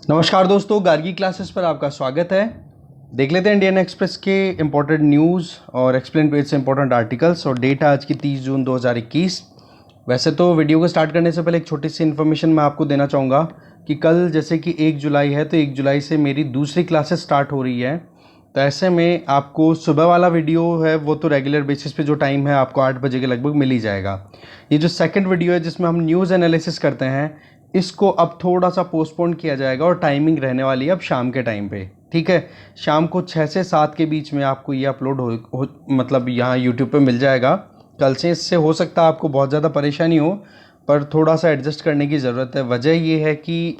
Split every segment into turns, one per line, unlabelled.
नमस्कार दोस्तों, गार्गी क्लासेस पर आपका स्वागत है। देख लेते हैं इंडियन एक्सप्रेस के इम्पोर्टेंट न्यूज़ और एक्सप्लेन पेज से इम्पोर्टेंट आर्टिकल्स। और डेट है आज की 30 जून 2021। वैसे तो वीडियो को स्टार्ट करने से पहले एक छोटी सी इन्फॉर्मेशन मैं आपको देना चाहूँगा कि कल जैसे कि 1 जुलाई है, तो 1 जुलाई से मेरी दूसरी क्लासेस स्टार्ट हो रही है। तो ऐसे में आपको सुबह वाला वीडियो है वो तो रेगुलर बेसिस पे जो टाइम है आपको 8 बजे के लगभग मिल ही जाएगा। ये जो सेकंड वीडियो है जिसमें हम न्यूज़ एनालिसिस करते हैं, इसको अब थोड़ा सा पोस्टपोन किया जाएगा और टाइमिंग रहने वाली है अब शाम के टाइम पे। ठीक है, शाम को 6 से 7 के बीच में आपको ये अपलोड हो मतलब यहाँ यूट्यूब पे मिल जाएगा कल से। इससे हो सकता है आपको बहुत ज़्यादा परेशानी हो, पर थोड़ा सा एडजस्ट करने की ज़रूरत है। वजह ये है कि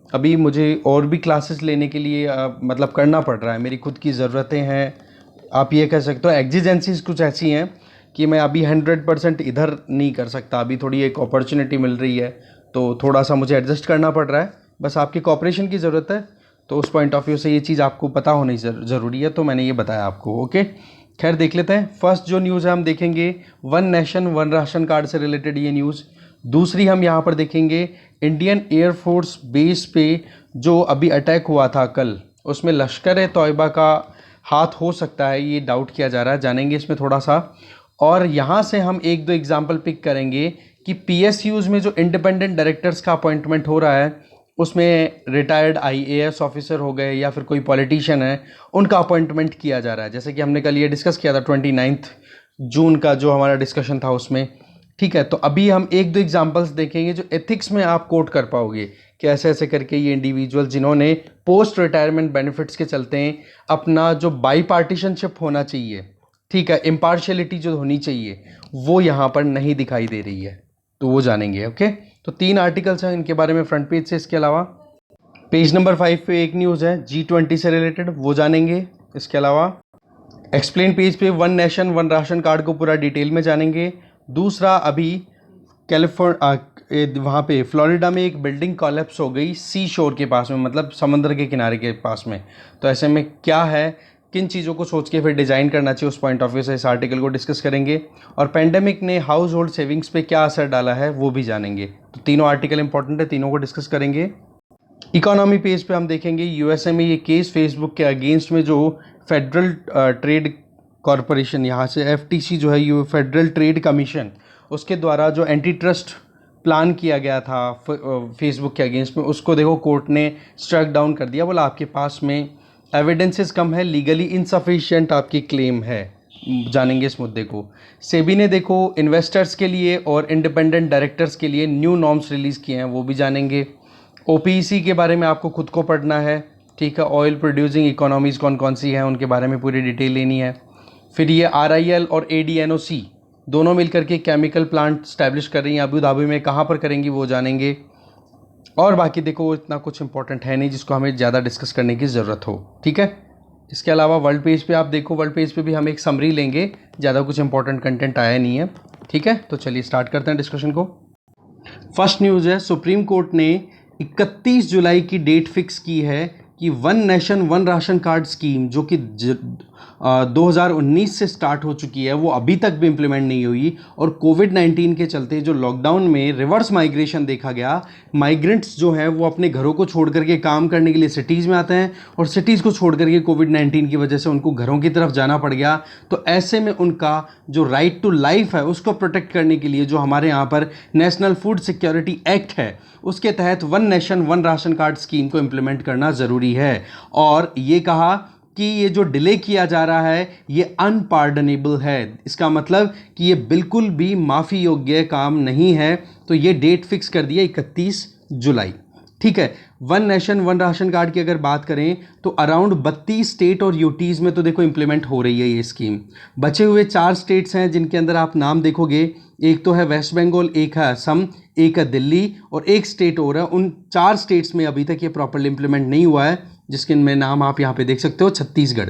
अभी मुझे और भी क्लासेस लेने के लिए मतलब करना पड़ रहा है, मेरी खुद की ज़रूरतें हैं। आप ये कह सकते हो एग्जिजेंसीज कुछ ऐसी हैं कि मैं अभी 100% इधर नहीं कर सकता। अभी थोड़ी एक अपॉर्चुनिटी मिल रही है तो थोड़ा सा मुझे एडजस्ट करना पड़ रहा है। बस आपकी कोऑपरेशन की ज़रूरत है। तो उस पॉइंट ऑफ व्यू से ये चीज़ आपको पता होनी ज़रूरी है, तो मैंने ये बताया आपको। ओके, खैर देख लेते हैं। फर्स्ट जो न्यूज़ है हम देखेंगे one nation one ration card से रिलेटेड ये न्यूज़। दूसरी हम यहाँ पर देखेंगे इंडियन एयरफोर्स बेस पे जो अभी अटैक हुआ था कल, उसमें लश्कर ए तोयबा का हाथ हो सकता है, ये डाउट किया जा रहा है। जानेंगे इसमें थोड़ा सा। और यहाँ से हम एक दो एग्जाम्पल पिक करेंगे कि पीएसयूज़ में जो इंडिपेंडेंट डायरेक्टर्स का अपॉइंटमेंट हो रहा है उसमें रिटायर्ड आईएएस ऑफिसर हो गए या फिर कोई पॉलिटिशियन है, उनका अपॉइंटमेंट किया जा रहा है। जैसे कि हमने कल ये डिस्कस किया था 29 जून का जो हमारा डिस्कशन था उसमें। ठीक है, तो अभी हम एक दो एग्जांपल्स देखेंगे जो एथिक्स में आप कोट कर पाओगे कि ऐसे ऐसे करके ये इंडिविजुअल जिन्होंने पोस्ट रिटायरमेंट बेनिफिट्स के चलते हैं अपना जो बाई पार्टीशनशिप होना चाहिए, ठीक है, इम्पार्शियलिटी जो होनी चाहिए, वो यहाँ पर नहीं दिखाई दे रही है। तो वो जानेंगे। ओके, तो 3 आर्टिकल्स हैं इनके बारे में फ्रंट पेज से। इसके अलावा पेज नंबर 5 पे एक न्यूज़ है G20 से रिलेटेड, वो जानेंगे। इसके अलावा एक्सप्लेन पेज पे one nation one ration card को पूरा डिटेल में जानेंगे। दूसरा, अभी वहाँ पे फ्लोरिडा में एक बिल्डिंग कॉलेप्स हो गई सी शोर के पास में, मतलब समंदर के किनारे के पास में। तो ऐसे में क्या है, किन चीज़ों को सोच के फिर डिज़ाइन करना चाहिए, उस पॉइंट ऑफ व्यू से इस आर्टिकल को डिस्कस करेंगे। और पेंडेमिक ने हाउस होल्ड सेविंग्स पे क्या असर डाला है वो भी जानेंगे। तो तीनों आर्टिकल इंपॉर्टेंट है, तीनों को डिस्कस करेंगे। इकोनॉमी पेज पे हम देखेंगे यूएसए में ये केस फेसबुक के अगेंस्ट में जो फेडरल ट्रेड कॉरपोरेशन, यहाँ से एफटीसी जो है, ये फेडरल ट्रेड कमीशन, उसके द्वारा जो एंटी ट्रस्ट प्लान किया गया था फेसबुक के अगेंस्ट में, उसको देखो कोर्ट ने स्ट्राइक डाउन कर दिया। बोला आपके पास में एविडेंसेस कम है, लीगली इनसफिशिएंट आपकी क्लेम है। जानेंगे इस मुद्दे को। सेबी ने देखो इन्वेस्टर्स के लिए और इंडिपेंडेंट डायरेक्टर्स के लिए न्यू नॉर्म्स रिलीज़ किए हैं, वो भी जानेंगे। ओपीईसी के बारे में आपको खुद को पढ़ना है। ठीक है, ऑयल प्रोड्यूसिंग इकोनॉमीज़ कौन कौन सी हैं उनके बारे में पूरी डिटेल लेनी है। फिर ये आरआईएल और एडीएनओसी दोनों मिलकर के केमिकल प्लांट स्टैब्लिश कर रही हैं अबू धाबी में, कहाँ पर करेंगी वो जानेंगे। और बाकी देखो इतना कुछ इंपॉर्टेंट है नहीं जिसको हमें ज़्यादा डिस्कस करने की ज़रूरत हो। ठीक है, इसके अलावा वर्ल्ड पेज पे आप देखो, वर्ल्ड पेज पे भी हम एक समरी लेंगे, ज़्यादा कुछ इंपॉर्टेंट कंटेंट आया नहीं है। ठीक है, तो चलिए स्टार्ट करते हैं डिस्कशन को। फर्स्ट न्यूज़ है, सुप्रीम कोर्ट ने 31 जुलाई की डेट फिक्स की है कि one nation one ration card scheme जो कि 2019 से स्टार्ट हो चुकी है, वो अभी तक भी इम्प्लीमेंट नहीं हुई। और कोविड-19 के चलते जो लॉकडाउन में रिवर्स माइग्रेशन देखा गया, माइग्रेंट्स जो हैं वो अपने घरों को छोड़ करके काम करने के लिए सिटीज़ में आते हैं और सिटीज़ को छोड़ करके कोविड-19 की वजह से उनको घरों की तरफ जाना पड़ गया। तो ऐसे में उनका जो राइट टू लाइफ है उसको प्रोटेक्ट करने के लिए जो हमारे यहाँ पर नेशनल फूड सिक्योरिटी एक्ट है, उसके तहत one nation one ration card scheme को इम्प्लीमेंट करना ज़रूरी है। और ये कहा कि ये जो डिले किया जा रहा है ये अनपार्डनेबल है। इसका मतलब कि ये बिल्कुल भी माफ़ी योग्य काम नहीं है। तो ये डेट फिक्स कर दिया 31 जुलाई। ठीक है, one nation one ration card की अगर बात करें तो अराउंड 32 स्टेट और यूटीज़ में तो देखो इम्प्लीमेंट हो रही है ये स्कीम। बचे हुए 4 स्टेट्स हैं जिनके अंदर आप नाम देखोगे, एक तो है वेस्ट बंगाल, एक है असम, एक है दिल्ली और एक स्टेट और है। उन 4 स्टेट्स में अभी तक ये प्रॉपरली इम्प्लीमेंट नहीं हुआ है, जिसके में नाम आप यहाँ पे देख सकते हो, छत्तीसगढ़।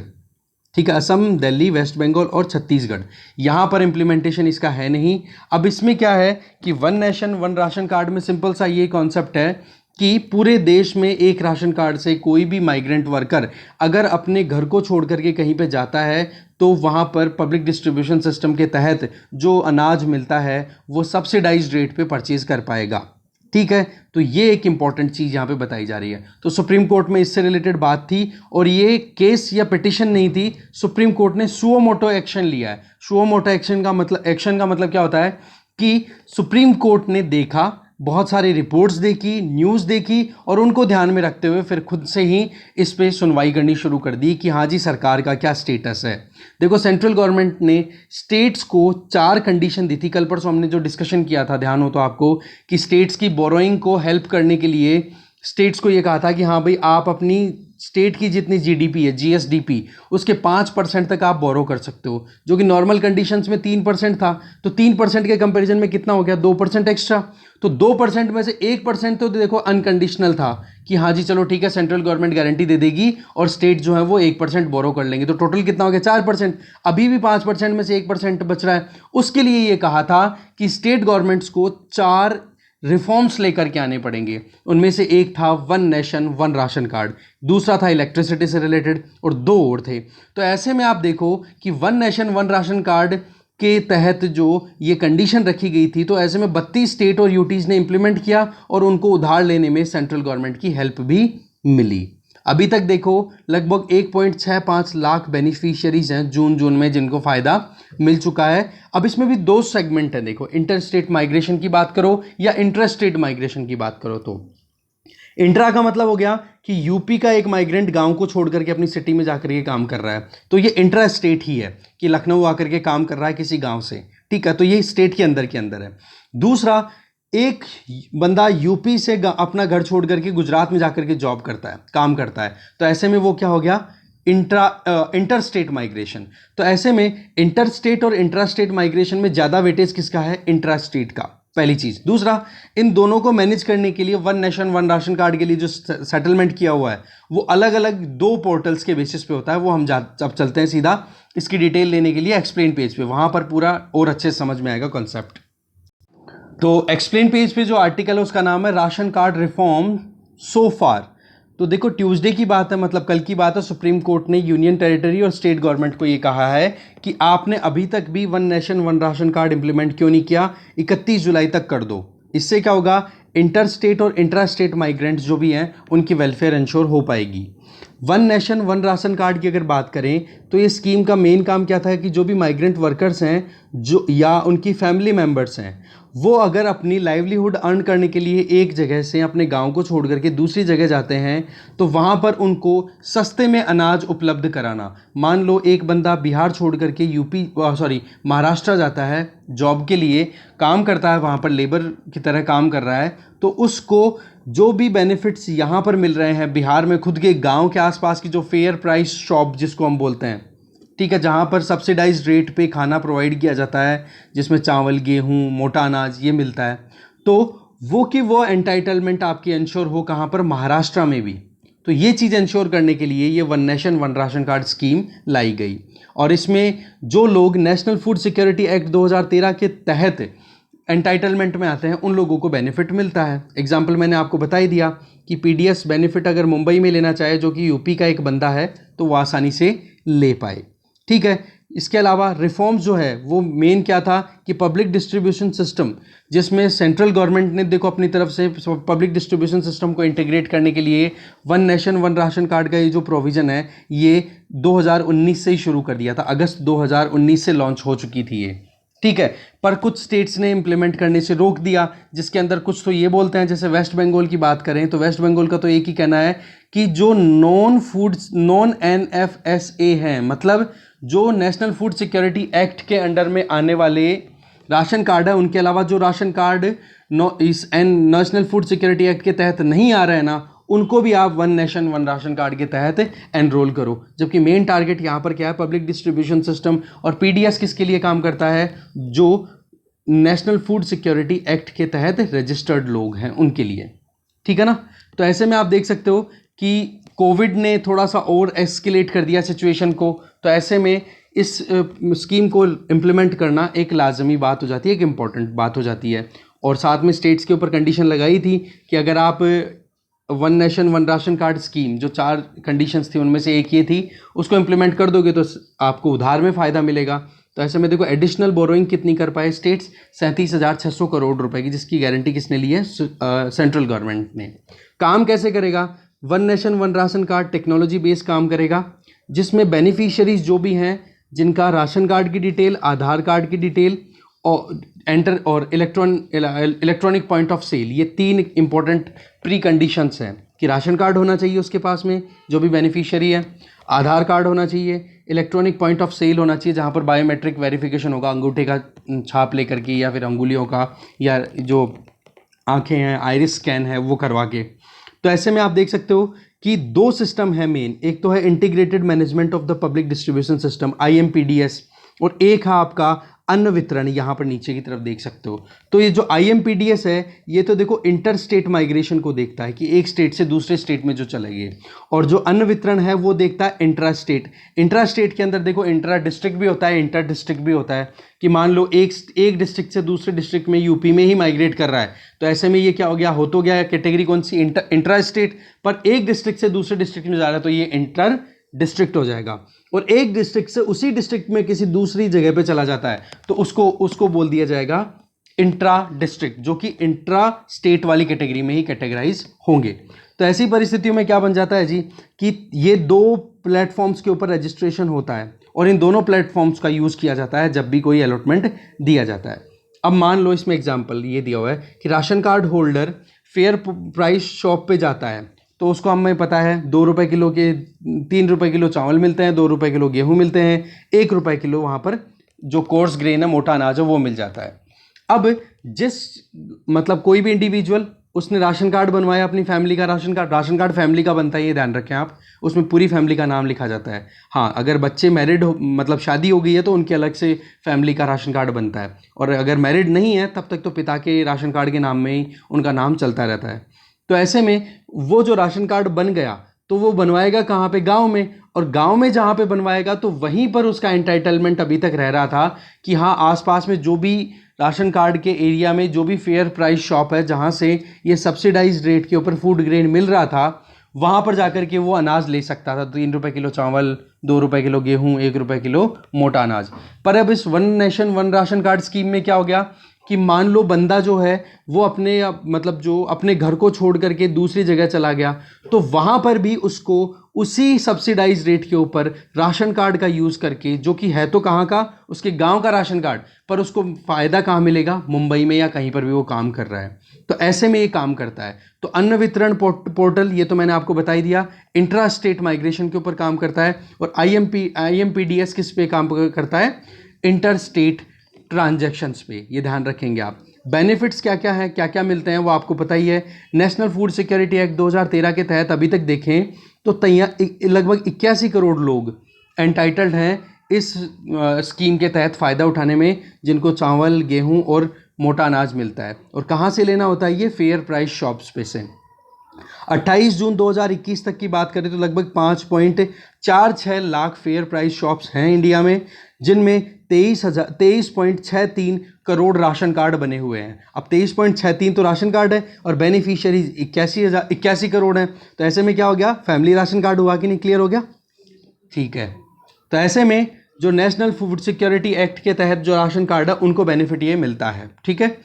ठीक है, असम, दिल्ली, वेस्ट बंगाल और छत्तीसगढ़, यहाँ पर इम्प्लीमेंटेशन इसका है नहीं। अब इसमें क्या है कि one nation one ration card में सिंपल सा ये कॉन्सेप्ट है कि पूरे देश में एक राशन कार्ड से कोई भी माइग्रेंट वर्कर अगर अपने घर को छोड़ करके कहीं पे जाता है तो वहाँ पर पब्लिक डिस्ट्रीब्यूशन सिस्टम के तहत जो अनाज मिलता है वो सब्सिडाइज्ड रेट पे परचेज कर पाएगा। ठीक है, तो ये एक इंपॉर्टेंट चीज़ यहाँ पे बताई जा रही है। तो सुप्रीम कोर्ट में इससे रिलेटेड बात थी और ये केस या पिटिशन नहीं थी, सुप्रीम कोर्ट ने सुओ मोटो एक्शन लिया है। सुओ मोटो एक्शन का मतलब क्या होता है कि सुप्रीम कोर्ट ने देखा, बहुत सारी रिपोर्ट्स देखी, न्यूज़ देखी और उनको ध्यान में रखते हुए फिर खुद से ही इस पे सुनवाई करनी शुरू कर दी कि हाँ जी सरकार का क्या स्टेटस है। देखो सेंट्रल गवर्नमेंट ने स्टेट्स को 4 कंडीशन दी थी। कल परसों हमने जो डिस्कशन किया था, ध्यान हो तो आपको, कि स्टेट्स की बोरोइंग को हेल्प करने के लिए स्टेट्स को ये कहा था कि हाँ भाई आप अपनी स्टेट की जितनी जीडीपी है, जीएसडीपी, उसके 5% तक आप बोरो कर सकते हो, जो कि नॉर्मल कंडीशंस में 3% था। तो 3% के कंपैरिजन में कितना हो गया, 2% एक्स्ट्रा। तो 2% में से 1% तो देखो अनकंडीशनल था कि हाँ जी चलो ठीक है, सेंट्रल गवर्नमेंट गारंटी दे देगी और स्टेट जो है वो 1% बोरो कर लेंगे, तो टोटल कितना हो गया, 4%। अभी भी 5% में से 1% बच रहा है। उसके लिए ये कहा था कि स्टेट गवर्नमेंट्स को 4 रिफॉर्म्स लेकर के आने पड़ेंगे। उनमें से एक था one nation one ration card, दूसरा था इलेक्ट्रिसिटी से रिलेटेड और 2 और थे। तो ऐसे में आप देखो कि one nation one ration card के तहत जो ये कंडीशन रखी गई थी, तो ऐसे में 32 स्टेट और यूटीज ने इंप्लीमेंट किया और उनको उधार लेने में सेंट्रल गवर्नमेंट की हेल्प भी मिली। अभी तक देखो लगभग 1.65 लाख बेनिफिशियरीज हैं जून में जिनको फ़ायदा मिल चुका है। अब इसमें भी 2 सेगमेंट हैं, देखो इंटर स्टेट माइग्रेशन की बात करो या इंट्रा स्टेट माइग्रेशन की बात करो। तो इंट्रा का मतलब हो गया कि यूपी का एक माइग्रेंट गांव को छोड़ करके अपनी सिटी में जाकर के काम कर रहा है, तो ये इंट्रा स्टेट ही है कि लखनऊ आकर के काम कर रहा है किसी गांव से, ठीक है, तो ये स्टेट के अंदर है। दूसरा, एक बंदा यूपी से अपना घर छोड़ करके गुजरात में जाकर के जॉब करता है, काम करता है, तो ऐसे में वो क्या हो गया, इंटर स्टेट माइग्रेशन। तो ऐसे में इंटर स्टेट और इंट्रा स्टेट माइग्रेशन में ज़्यादा वेटेज किसका है, इंट्रा स्टेट का, पहली चीज़। दूसरा, इन दोनों को मैनेज करने के लिए one nation one ration card के लिए जो सेटलमेंट किया हुआ है वो अलग अलग 2 पोर्टल्स के बेसिस पे होता है। वो हम अब चलते हैं सीधा इसकी डिटेल लेने के लिए एक्सप्लेन पेज पे, वहाँ पर पूरा और अच्छे से समझ में आएगा कॉन्सेप्ट। तो एक्सप्लेन पेज पे जो आर्टिकल है उसका नाम है राशन कार्ड रिफॉर्म सो फार। तो देखो ट्यूसडे की बात है, मतलब कल की बात है, सुप्रीम कोर्ट ने यूनियन टेरिटरी और स्टेट गवर्नमेंट को ये कहा है कि आपने अभी तक भी one nation one ration card implement क्यों नहीं किया, 31 जुलाई तक कर दो। इससे क्या होगा, इंटर स्टेट और इंट्रा स्टेट माइग्रेंट्स जो भी हैं उनकी वेलफेयर इंश्योर हो पाएगी। One nation one ration card की अगर बात करें तो ये स्कीम का मेन काम क्या था कि जो भी माइग्रेंट वर्कर्स हैं जो या उनकी फैमिली मेम्बर्स हैं, वो अगर अपनी लाइवलीहुड अर्न करने के लिए एक जगह से अपने गांव को छोड़ करके दूसरी जगह जाते हैं तो वहाँ पर उनको सस्ते में अनाज उपलब्ध कराना। मान लो एक बंदा बिहार छोड़ करके महाराष्ट्र जाता है जॉब के लिए, काम करता है, वहाँ पर लेबर की तरह काम कर रहा है, तो उसको जो भी बेनिफिट्स यहाँ पर मिल रहे हैं बिहार में, खुद के गांव के आसपास की जो फेयर प्राइस शॉप जिसको हम बोलते हैं, ठीक है, जहाँ पर सब्सिडाइज्ड रेट पे खाना प्रोवाइड किया जाता है जिसमें चावल, गेहूँ, मोटा अनाज ये मिलता है, तो वो एंटाइटलमेंट आपकी इंश्योर हो कहाँ पर, महाराष्ट्र में भी। तो ये चीज़ इंश्योर करने के लिए ये one nation one ration card scheme लाई गई और इसमें जो लोग नेशनल फूड सिक्योरिटी एक्ट 2013 के तहत एंटाइटलमेंट में आते हैं उन लोगों को बेनिफिट मिलता है। एग्जाम्पल मैंने आपको बता ही दिया कि पीडीएस बेनिफिट अगर मुंबई में लेना चाहे जो कि यूपी का एक बंदा है तो वो आसानी से ले पाए, ठीक है। इसके अलावा रिफॉर्म्स जो है वो मेन क्या था कि पब्लिक डिस्ट्रीब्यूशन सिस्टम, जिसमें सेंट्रल गवर्नमेंट ने देखो अपनी तरफ से पब्लिक डिस्ट्रीब्यूशन सिस्टम को इंटीग्रेट करने के लिए one nation one ration card का ये जो प्रोविज़न है ये 2019 से ही शुरू कर दिया था, अगस्त 2019 से लॉन्च हो चुकी थी ये, ठीक है। पर कुछ स्टेट्स ने इंप्लीमेंट करने से रोक दिया, जिसके अंदर कुछ तो ये बोलते हैं, जैसे वेस्ट बंगाल की बात करें तो वेस्ट बंगाल का तो एक ही कहना है कि जो नॉन NFSA हैं, मतलब जो नेशनल फूड सिक्योरिटी एक्ट के अंडर में आने वाले राशन कार्ड है, उनके अलावा जो राशन कार्ड इस नेशनल फूड सिक्योरिटी एक्ट के तहत नहीं आ रहे हैं ना, उनको भी आप one nation one ration card के तहत एनरोल करो। जबकि मेन टारगेट यहाँ पर क्या है, पब्लिक डिस्ट्रीब्यूशन सिस्टम, और पीडीएस किसके लिए काम करता है, जो नेशनल फूड सिक्योरिटी एक्ट के तहत रजिस्टर्ड लोग हैं उनके लिए, ठीक है ना। तो ऐसे में आप देख सकते हो कि कोविड ने थोड़ा सा और एस्केलेट कर दिया सिचुएशन को, तो ऐसे में इस स्कीम को इम्प्लीमेंट करना एक लाजमी बात हो जाती है, एक इम्पॉर्टेंट बात हो जाती है। और साथ में स्टेट्स के ऊपर कंडीशन लगाई थी कि अगर आप one nation one ration card scheme, जो 4 कंडीशंस थी उनमें से एक ये थी, उसको इम्प्लीमेंट कर दोगे तो आपको उधार में फ़ायदा मिलेगा। तो ऐसे में देखो एडिशनल बोरोइंग कितनी कर पाए स्टेट्स, 37,600 करोड़ रुपए की, जिसकी गारंटी किसने ली है? सेंट्रल गवर्नमेंट ने। काम कैसे करेगा? One nation one ration card technology based काम करेगा, जिसमें बेनिफिशियरीज जो भी हैं जिनका राशन कार्ड की डिटेल, आधार कार्ड की डिटेल और एंटर और इलेक्ट्रॉनिक पॉइंट ऑफ सेल, ये 3 इंपॉर्टेंट प्री कंडीशंस हैं कि राशन कार्ड होना चाहिए उसके पास में जो भी बेनिफिशियरी है, आधार कार्ड होना चाहिए, इलेक्ट्रॉनिक पॉइंट ऑफ सेल होना चाहिए जहाँ पर बायोमेट्रिक वेरिफिकेशन होगा, अंगूठे का छाप लेकर के या फिर अंगुलियों का या जो आंखें हैं आइरिस स्कैन है वो करवा के। तो ऐसे में आप देख सकते हो कि 2 सिस्टम है मेन, एक तो है integrated management of the public distribution system IMPDS, और एक है आपका अन्न वितरण, यहाँ पर नीचे की तरफ देख सकते हो। तो ये जो IMPDS है ये तो देखो इंटर स्टेट माइग्रेशन को देखता है कि एक स्टेट से दूसरे स्टेट में जो चलेगी, और जो अन्न वितरण है वो देखता है इंट्रा स्टेट। इंट्रा स्टेट के अंदर देखो इंट्रा डिस्ट्रिक्ट भी होता है, इंटर डिस्ट्रिक्ट भी होता है कि मान लो एक डिस्ट्रिक्ट से दूसरे डिस्ट्रिक्ट में यूपी में ही माइग्रेट कर रहा है, तो ऐसे में ये क्या हो गया? हो तो गया कैटेगरी कौन सी? Intra state. पर एक डिस्ट्रिक्ट से दूसरे डिस्ट्रिक्ट में जा रहा है तो ये इंटर डिस्ट्रिक्ट हो जाएगा, और एक डिस्ट्रिक्ट से उसी डिस्ट्रिक्ट में किसी दूसरी जगह पे चला जाता है तो उसको बोल दिया जाएगा इंट्रा डिस्ट्रिक्ट, जो कि इंट्रा स्टेट वाली कैटेगरी में ही कैटेगराइज होंगे। तो ऐसी परिस्थितियों में क्या बन जाता है जी कि ये 2 प्लेटफॉर्म्स के ऊपर रजिस्ट्रेशन होता है और इन दोनों प्लेटफॉर्म्स का यूज़ किया जाता है जब भी कोई अलॉटमेंट दिया जाता है। अब मान लो इसमें एग्जाम्पल ये दिया हुआ है कि ration card holder fair price shop पे जाता है, तो उसको हमें पता है 2 रुपये किलो के 3 रुपये किलो चावल मिलते हैं, 2 रुपये किलो गेहूं मिलते हैं, 1 रुपये किलो वहाँ पर जो कोर्स ग्रेन है, मोटा अनाज है, वो मिल जाता है। अब मतलब कोई भी इंडिविजुअल उसने राशन कार्ड बनवाया अपनी फैमिली का, राशन कार्ड फैमिली का बनता है, ये ध्यान रखें आप, उसमें पूरी फैमिली का नाम लिखा जाता है। हाँ, अगर बच्चे मैरिड हो, मतलब शादी हो गई है तो उनके अलग से फैमिली का राशन कार्ड बनता है, और अगर मैरिड नहीं है तब तक तो पिता के राशन कार्ड के नाम में ही उनका नाम चलता रहता है। तो ऐसे में वो जो राशन कार्ड बन गया तो वो बनवाएगा कहाँ पे? गांव में, और गांव में जहाँ पे बनवाएगा तो वहीं पर उसका एंटाइटलमेंट अभी तक रह रहा था कि हाँ, आसपास में जो भी राशन कार्ड के एरिया में जो भी फेयर प्राइस शॉप है जहाँ से ये सब्सिडाइज्ड रेट के ऊपर फूड ग्रेन मिल रहा था, वहाँ पर जाकर के वो अनाज ले सकता था। 3 रुपये किलो चावल, 2 रुपये किलो गेहूँ, 1 रुपये किलो मोटा अनाज। पर अब इस one nation one ration card scheme में क्या हो गया कि मान लो बंदा जो है वो अपने मतलब जो अपने घर को छोड़ करके दूसरी जगह चला गया, तो वहाँ पर भी उसको उसी सब्सिडाइज रेट के ऊपर राशन कार्ड का यूज़ करके, जो कि है तो कहाँ का? उसके गांव का राशन कार्ड, पर उसको फ़ायदा कहाँ मिलेगा? मुंबई में या कहीं पर भी वो काम कर रहा है। तो ऐसे में ये काम करता है। तो अन्न वितरण पोर्टल, ये तो मैंने आपको बता ही दिया, इंट्रा स्टेट माइग्रेशन के ऊपर काम करता है। और IMPDS किस पे काम करता है? इंटर स्टेट ट्रांजैक्शंस पे। ये ध्यान रखेंगे आप। बेनिफिट्स क्या क्या हैं, क्या क्या मिलते हैं वो आपको पता ही है। नेशनल फूड सिक्योरिटी एक्ट 2013 के तहत अभी तक देखें तो लगभग 81 करोड़ लोग एंटाइटल्ड हैं इस स्कीम के तहत फ़ायदा उठाने में, जिनको चावल, गेहूं और मोटा अनाज मिलता है। और कहाँ से लेना होता है? ये फेयर प्राइस शॉप्स पे से। 28 जून 2021 तक की बात करें तो लगभग 5.46 लाख फेयर प्राइस शॉप्स हैं इंडिया में, जिनमें 23.63 करोड़ राशन कार्ड बने हुए हैं। अब 23.63 तो राशन कार्ड है और बेनिफिशियरीज 81 करोड़ हैं। तो ऐसे में क्या हो गया? फैमिली राशन कार्ड हुआ कि नहीं? क्लियर हो गया? ठीक है। तो ऐसे में जो नेशनल फूड सिक्योरिटी एक्ट के तहत जो राशन कार्ड है उनको बेनिफिट ये मिलता है। ठीक है।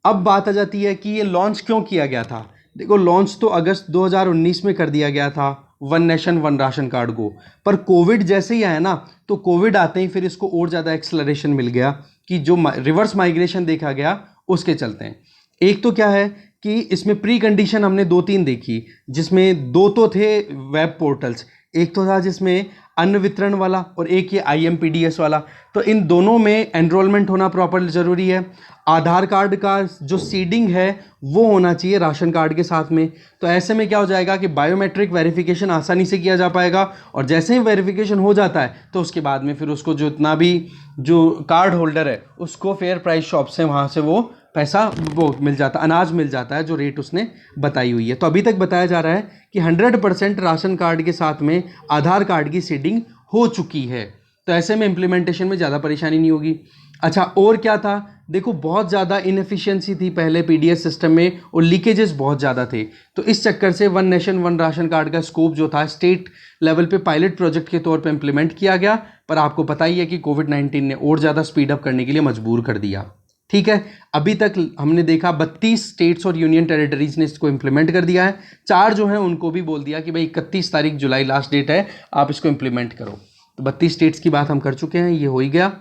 अब बात आ जाती है कि ये लॉन्च क्यों किया गया था। देखो, लॉन्च तो अगस्त 2019 में कर दिया गया था one nation one ration card को, पर कोविड जैसे ही आया ना, तो कोविड आते ही फिर इसको और ज़्यादा एक्सेलरेशन मिल गया कि जो रिवर्स माइग्रेशन देखा गया उसके चलते हैं। एक तो क्या है कि इसमें प्री कंडीशन हमने 2-3 देखी, जिसमें 2 तो थे वेब पोर्टल्स, एक तो था जिसमें अन्न वितरण वाला और एक ये IMPDS वाला। तो इन दोनों में एनरोलमेंट होना प्रॉपर ज़रूरी है। आधार कार्ड का जो सीडिंग है वो होना चाहिए राशन कार्ड के साथ में। तो ऐसे में क्या हो जाएगा कि बायोमेट्रिक वेरिफिकेशन आसानी से किया जा पाएगा, और जैसे ही वेरिफिकेशन हो जाता है तो उसके बाद में फिर उसको जितना भी जो कार्ड होल्डर है उसको फेयर प्राइस शॉप से वहाँ से वो पैसा वो मिल जाता, अनाज मिल जाता है जो रेट उसने बताई हुई है। तो अभी तक बताया जा रहा है कि 100% राशन कार्ड के साथ में आधार कार्ड की सीडिंग हो चुकी है। तो ऐसे में इम्प्लीमेंटेशन में ज़्यादा परेशानी नहीं होगी। अच्छा, और क्या था, देखो बहुत ज़्यादा इनएफिशिएंसी थी पहले पीडीएस सिस्टम में और लीकेजेस बहुत ज़्यादा थे। तो इस चक्कर से one nation one ration card का स्कोप जो था स्टेट लेवल पे पायलट प्रोजेक्ट के तौर पे इम्प्लीमेंट किया गया, पर आपको पता ही है कि कोविड-19 ने और ज़्यादा स्पीड अप करने के लिए मजबूर कर दिया। ठीक है, अभी तक हमने देखा 32 स्टेट्स और यूनियन टेरिटरीज ने इसको इम्प्लीमेंट कर दिया है। 4 जो हैं उनको भी बोल दिया कि भाई 31 तारीख जुलाई लास्ट डेट है, आप इसको इम्प्लीमेंट करो। तो 32 स्टेट्स की बात हम कर चुके हैं, ये हो ही गया।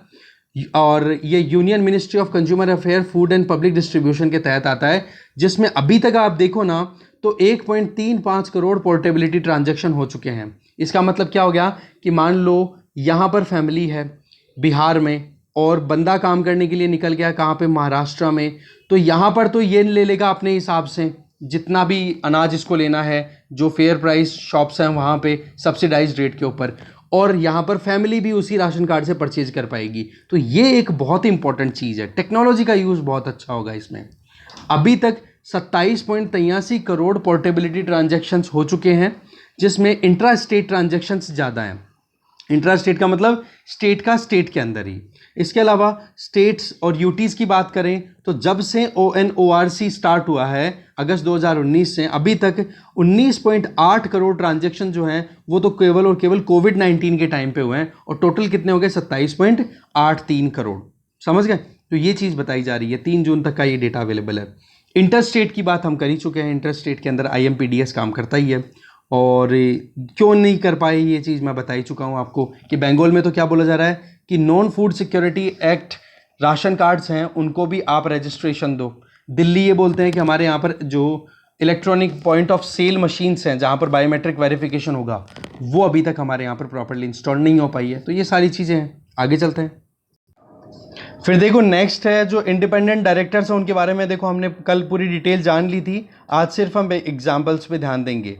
और ये union ministry of consumer affair food and public distribution के तहत आता है, जिसमें अभी तक आप देखो ना तो 1.35 करोड़ पोर्टेबिलिटी ट्रांजैक्शन हो चुके हैं। इसका मतलब क्या हो गया कि मान लो यहाँ पर फैमिली है बिहार में और बंदा काम करने के लिए निकल गया कहाँ पे, महाराष्ट्र में, तो यहाँ पर तो ये ले लेगा अपने हिसाब से जितना भी अनाज इसको लेना है, जो फेयर प्राइस शॉप्स हैं वहाँ पे सब्सिडाइज्ड रेट के ऊपर, और यहाँ पर फैमिली भी उसी राशन कार्ड से परचेज कर पाएगी। तो ये एक बहुत ही इंपॉर्टेंट चीज़ है, टेक्नोलॉजी का यूज़ बहुत अच्छा होगा इसमें। अभी तक 27.83 करोड़ पोर्टेबिलिटी ट्रांजैक्शंस हो चुके हैं, जिसमें इंट्रा स्टेट ट्रांजैक्शंस ज़्यादा हैं। इंट्रा स्टेट का मतलब स्टेट का स्टेट के अंदर ही। इसके अलावा स्टेट्स और यूटीज़ की बात करें तो जब से ONORC स्टार्ट हुआ है अगस्त 2019 से अभी तक 19.8 करोड़ ट्रांजैक्शन जो हैं वो तो केवल और केवल कोविड-19 के टाइम पे हुए हैं, और टोटल कितने हो गए 27.83 करोड़। समझ गए? तो ये चीज़ बताई जा रही है, 3 जून तक का ये डेटा अवेलेबल है। इंटर स्टेट की बात हम कर ही चुके हैं, इंटर स्टेट के अंदर IMPDS काम करता ही है, और क्यों नहीं कर पाए ये चीज़ मैं बता ही चुका हूँ आपको कि बंगाल में तो क्या बोला जा रहा है कि non food security act ration cards हैं उनको भी आप रजिस्ट्रेशन दो। दिल्ली ये बोलते हैं कि हमारे यहाँ पर जो electronic point of sale machines हैं जहाँ पर बायोमेट्रिक वेरिफिकेशन होगा वो अभी तक हमारे यहाँ पर प्रॉपर्ली इंस्टॉल नहीं हो पाई है। तो ये सारी चीज़ें हैं, आगे चलते हैं। फिर देखो नेक्स्ट है जो इंडिपेंडेंट डायरेक्टर्स हैं उनके बारे में। देखो हमने कल पूरी डिटेल जान ली थी, आज सिर्फ हम एग्जाम्पल्स पे ध्यान देंगे।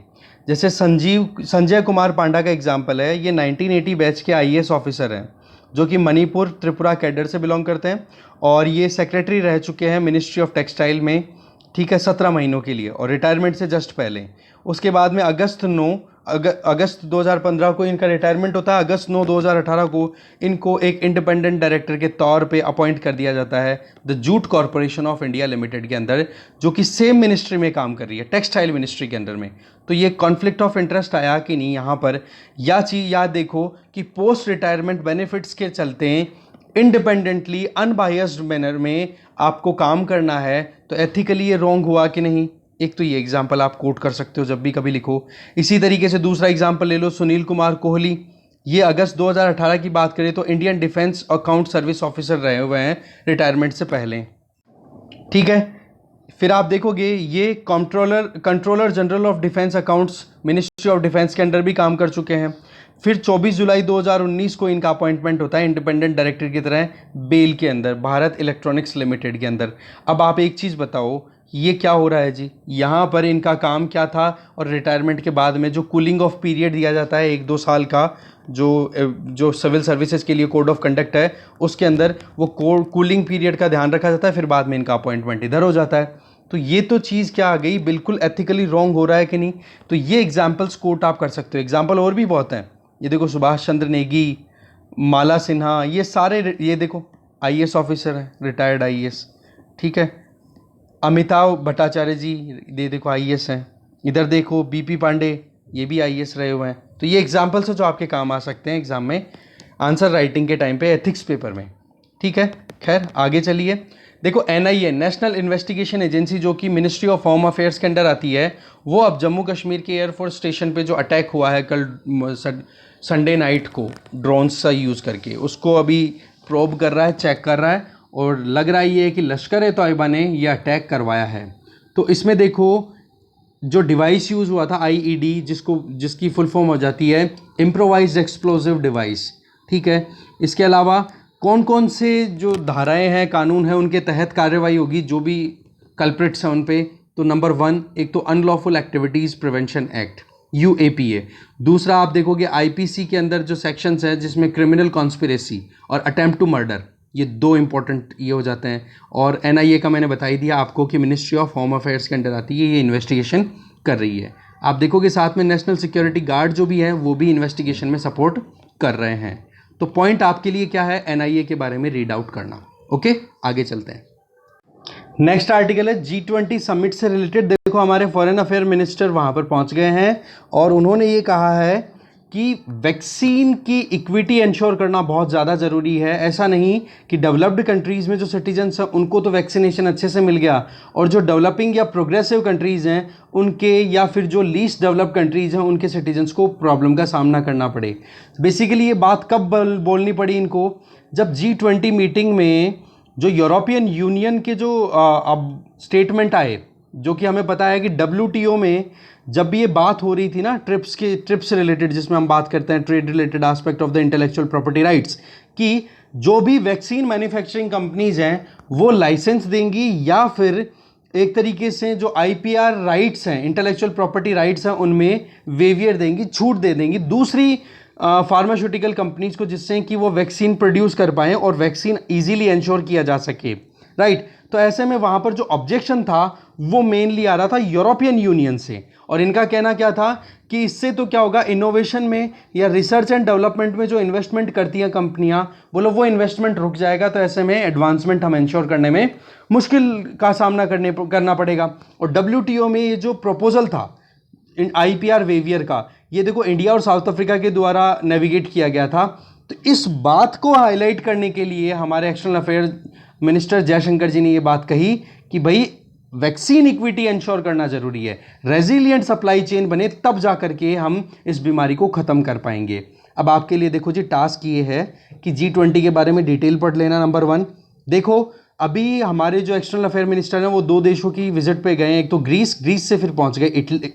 जैसे संजय कुमार पांडा का एग्जाम्पल है, ये 1980 बैच के IAS ऑफिसर हैं जो कि मणिपुर त्रिपुरा कैडर से बिलोंग करते हैं, और ये सेक्रेटरी रह चुके हैं मिनिस्ट्री ऑफ टेक्सटाइल में, ठीक है, 17 महीनों के लिए, और रिटायरमेंट से जस्ट पहले। उसके बाद में अगस्त 2015 को इनका रिटायरमेंट होता है। अगस्त 9 2018 को इनको एक इंडिपेंडेंट डायरेक्टर के तौर पे अपॉइंट कर दिया जाता है the jute corporation of India limited के अंदर, जो कि सेम मिनिस्ट्री में काम कर रही है, टेक्सटाइल मिनिस्ट्री के अंदर में। तो ये कॉन्फ्लिक्ट ऑफ इंटरेस्ट आया कि नहीं यहाँ पर, या चीज़ याद देखो कि पोस्ट रिटायरमेंट बेनिफिट्स के चलते इंडिपेंडेंटली अनबायस्ड मैनर में आपको काम करना है, तो एथिकली ये रॉन्ग हुआ कि नहीं। एक तो ये एग्जाम्पल आप कोट कर सकते हो जब भी कभी लिखो। इसी तरीके से दूसरा एग्जाम्पल ले लो, सुनील कुमार कोहली, ये अगस्त 2018 की बात करें तो Indian defence account service officer रहे हुए हैं रिटायरमेंट से पहले, ठीक है। फिर आप देखोगे ये controller general of defence accounts ministry of defence के अंडर भी काम कर चुके हैं। फिर 24 जुलाई 2019 को इनका अपॉइंटमेंट होता है इंडिपेंडेंट डायरेक्टर की तरह बेल के अंदर, भारत इलेक्ट्रॉनिक्स लिमिटेड के अंदर। अब आप एक चीज़ बताओ ये क्या हो रहा है जी, यहाँ पर इनका काम क्या था, और रिटायरमेंट के बाद में जो कूलिंग ऑफ पीरियड दिया जाता है 1-2 साल का, जो सिविल सर्विसेज के लिए कोड ऑफ कंडक्ट है उसके अंदर वो कूलिंग पीरियड का ध्यान रखा जाता है, फिर बाद में इनका अपॉइंटमेंट इधर हो जाता है। तो ये तो चीज़ क्या आ गई, बिल्कुल एथिकली रॉन्ग हो रहा है कि नहीं। तो ये एग्जाम्पल्स कोट आप कर सकते हो। एग्जाम्पल और भी बहुत हैं, ये देखो सुभाष चंद्र नेगी, माला सिन्हा, ये सारे, ये देखो IAS ऑफिसर हैं, रिटायर्ड IAS, ठीक है। अमिताभ भट्टाचार्य जी ये देखो IAS हैं। इधर देखो BP पांडे, ये भी IAS रहे हुए हैं। तो ये एग्जाम्पल्स हैं जो आपके काम आ सकते हैं एग्जाम में आंसर राइटिंग के टाइम पे, एथिक्स पेपर में, ठीक है। खैर आगे चलिए। देखो NIA नेशनल इन्वेस्टिगेशन एजेंसी जो कि मिनिस्ट्री ऑफ होम अफेयर्स के अंडर आती है, वो अब जम्मू कश्मीर के एयरफोर्स स्टेशन पे जो अटैक हुआ है कल संडे नाइट को ड्रोन्स का यूज़ करके, उसको अभी प्रोब कर रहा है, चेक कर रहा है, और लग रहा है ये कि लश्कर-ए-तोयबा ने ये अटैक करवाया है। तो इसमें देखो जो डिवाइस यूज़ हुआ था IED, जिसकी फुल फॉर्म हो जाती है इम्प्रोवाइज्ड एक्सप्लोजिव डिवाइस, ठीक है। इसके अलावा कौन कौन से जो धाराएं हैं, कानून है, उनके तहत कार्रवाई होगी जो भी कल्प्रिट्स हैं उन पे। तो नंबर 1 एक तो unlawful activities prevention act UAPA। दूसरा आप देखोगे IPC के अंदर जो सेक्शंस हैं जिसमें क्रिमिनल कॉन्स्पिरेसी और अटेम्प्ट टू मर्डर, ये 2 इंपॉर्टेंट ये हो जाते हैं। और NIA का मैंने बता ही दिया आपको कि मिनिस्ट्री ऑफ होम अफेयर्स के अंडर आती है, ये इन्वेस्टिगेशन कर रही है। आप देखोगे साथ में नेशनल सिक्योरिटी गार्ड जो भी है वो भी इन्वेस्टिगेशन में सपोर्ट कर रहे हैं। तो पॉइंट आपके लिए क्या है, एनआईए के बारे में रीड आउट करना। ओके, आगे चलते हैं। नेक्स्ट आर्टिकल है G20 समिट से रिलेटेड। देखो हमारे फॉरेन अफेयर मिनिस्टर वहां पर पहुंच गए हैं और उन्होंने ये कहा है कि वैक्सीन की इक्विटी इंश्योर करना बहुत ज़्यादा ज़रूरी है। ऐसा नहीं कि डेवलप्ड कंट्रीज़ में जो सिटीजन्स हैं उनको तो वैक्सीनेशन अच्छे से मिल गया और जो डेवलपिंग या प्रोग्रेसिव कंट्रीज़ हैं उनके, या फिर जो लीस्ट डेवलप्ड कंट्रीज़ हैं उनके सिटीजन्स को प्रॉब्लम का सामना करना पड़े। बेसिकली ये बात कब बोलनी पड़ी इनको, जब G20 मीटिंग में जो यूरोपियन यूनियन के जो अब स्टेटमेंट आए, जो कि हमें पता है कि WTO में जब भी ये बात हो रही थी ना ट्रिप्स रिलेटेड, जिसमें हम बात करते हैं trade related aspect of the intellectual property rights, कि जो भी वैक्सीन मैन्युफैक्चरिंग कंपनीज हैं वो लाइसेंस देंगी या फिर एक तरीके से जो IPR राइट्स हैं, इंटेलेक्चुअल प्रॉपर्टी राइट्स हैं, उनमें वेवियर देंगी, छूट दे देंगी दूसरी फार्मास्यूटिकल कंपनीज को, जिससे कि वो वैक्सीन प्रोड्यूस कर पाएँ और वैक्सीन ईजिली इंश्योर किया जा सके। राइट, तो ऐसे में वहाँ पर जो ऑब्जेक्शन था वो मेनली आ रहा था यूरोपियन यूनियन से, और इनका कहना क्या था कि इससे तो क्या होगा, इनोवेशन में या रिसर्च एंड डेवलपमेंट में जो इन्वेस्टमेंट करती हैं कंपनियां, बोलो वो इन्वेस्टमेंट रुक जाएगा, तो ऐसे में एडवांसमेंट हम इंश्योर करने में मुश्किल का सामना करना पड़ेगा। और WTO में ये जो प्रपोजल था IPR वेवियर का, ये देखो इंडिया और साउथ अफ्रीका के द्वारा नेविगेट किया गया था। तो इस बात को हाईलाइट करने के लिए हमारे एक्सटर्नल अफेयर मिनिस्टर जयशंकर जी ने ये बात कही कि भाई वैक्सीन इक्विटी इंश्योर करना जरूरी है, रेजिलिएंट सप्लाई चेन बने तब जा करके हम इस बीमारी को खत्म कर पाएंगे। अब आपके लिए देखो जी टास्क ये है कि G20 के बारे में डिटेल पढ़ लेना। नंबर 1, देखो अभी हमारे जो एक्सटर्नल अफेयर मिनिस्टर हैं वो 2 देशों की विजिट पे गए हैं, एक तो ग्रीस से फिर पहुंच गए